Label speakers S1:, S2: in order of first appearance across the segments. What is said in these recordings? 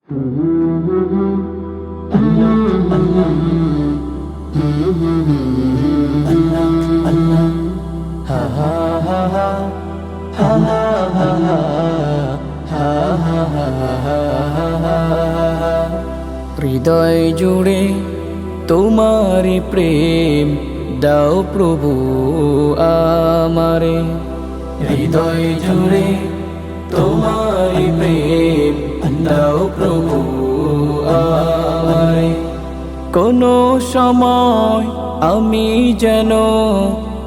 S1: হৃদয় জুড়ে তোমারি প্রেম দাও প্রভু আমারে, হৃদয় জুড়ে তোমারি প্রেম দাও প্রভু আমারে। কোনো সময় আমি যেন,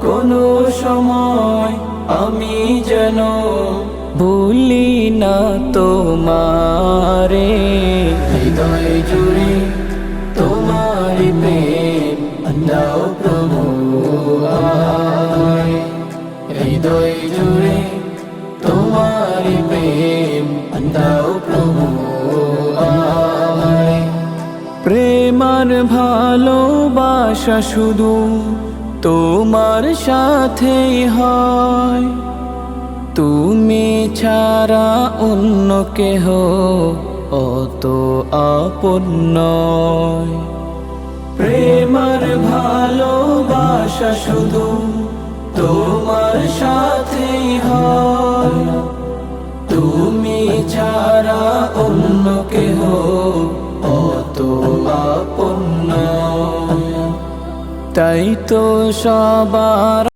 S1: কোনো সময় আমি যেন ভুলি না তোমারে, হৃদয় জুড়ে তোমারি প্রেম দাও প্রভু আমারে, হৃদয় জুড়ে তোমারি প্রেম দাও প্রভু আমারে। প্রেম আর ভালোবাসা শুধু তোমার সাথেই হয়, তুমি ছাড়া অন্য কেহ অত আপন নয়। প্রেম আর ভালোবাসা শুধু তোমার সাথেই হয়, তুমি ছাড়া অন্য কেহ অত আপন নয়। তাই তো সবার